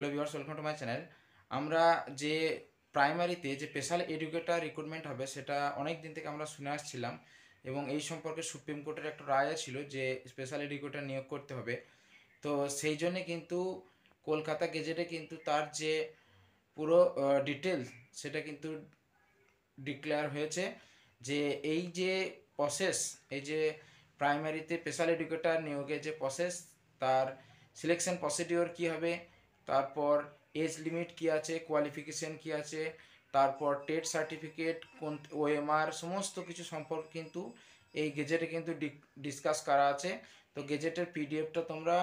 Hello viewers, welcome to my channel. আমরা যে প্রাইমারিতে যে স্পেশাল এডুকেটর রিক্রুটমেন্ট হবে সেটা অনেক দিন থেকে আমরা শুনে আসছিলাম এবং এই সম্পর্কে সুপ্রিম কোর্টের একটা রায় ছিল যে স্পেশাল এডুকেটর নিয়োগ করতে হবে। তো সেই জন্যে কিন্তু কলকাতা গেজেটে কিন্তু তার যে পুরো ডিটেলস সেটা কিন্তু ডিক্লেয়ার হয়েছে যে এই যে প্রসেস, এই যে প্রাইমারিতে স্পেশাল এডুকেটর নিয়োগের যে প্রসেস, তার সিলেকশন প্রসিডিওর কী হবে, তারপর এজ লিমিট কী আছে, কোয়ালিফিকেশন কী আছে, তারপর টেট সার্টিফিকেট কোন, ওএমআর, সমস্ত কিছু সম্পর্কে কিন্তু এই গেজেটে কিন্তু ডিসকাস করা আছে। তো গেজেটের পিডিএফটা তোমরা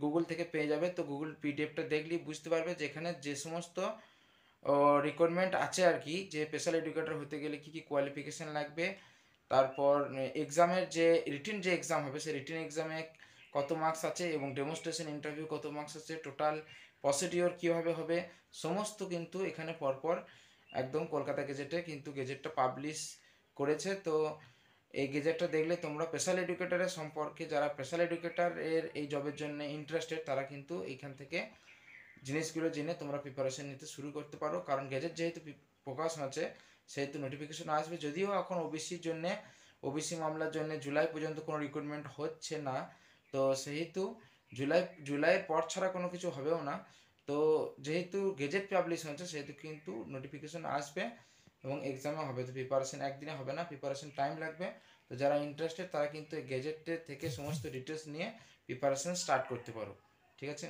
গুগল থেকে পেয়ে যাবে। তো গুগল পিডিএফটা দেখলেই বুঝতে পারবে যেখানে যে সমস্ত রিকোয়ারমেন্ট আছে আর কি, যে স্পেশাল এডুকেটর হতে গেলে কী কী কোয়ালিফিকেশান লাগবে, তারপর এক্সামের যে রিটেন যে এক্সাম হবে সেই রিটেন এক্সামে কত মার্কস আছে এবং ডেমনস্ট্রেশন ইন্টারভিউ কত মার্কস আছে, টোটাল প্রসিডিওর কীভাবে হবে, সমস্ত কিন্তু এখানে পরপর একদম কলকাতা গেজেটে কিন্তু গেজেটটা পাবলিশ করেছে। তো এই গেজেটটা দেখলে তোমরা স্পেশাল এডুকেটরের সম্পর্কে, যারা স্পেশাল এডুকেটর এর এই জবের জন্য ইন্টারেস্টেড, তারা কিন্তু এইখান থেকে জিনিসগুলো জেনে তোমরা প্রিপারেশন নিতে শুরু করতে পারো। কারণ গেজেট যেহেতু প্রকাশ হচ্ছে সেহেতু নোটিফিকেশন আসবে। যদিও এখন ওবিসির জন্যে, ওবিসি মামলার জন্য জুলাই পর্যন্ত কোনো রিক্রুটমেন্ট হচ্ছে না, তো সেহেতু জুলাইয়ের পর ছাড়া কোনো কিছু হবেও না। তো যেহেতু গেজেট পাবলিশ হচ্ছে সেহেতু কিন্তু নোটিফিকেশন আসবে এবং এক্সামও হবে। তো প্রিপারেশন একদিনে হবে না, প্রিপারেশন টাইম লাগবে। তো যারা ইন্টারেস্টেড তারা কিন্তু গেজেটের থেকে সমস্ত ডিটেলস নিয়ে প্রিপারেশন স্টার্ট করতে পারো। ঠিক আছে।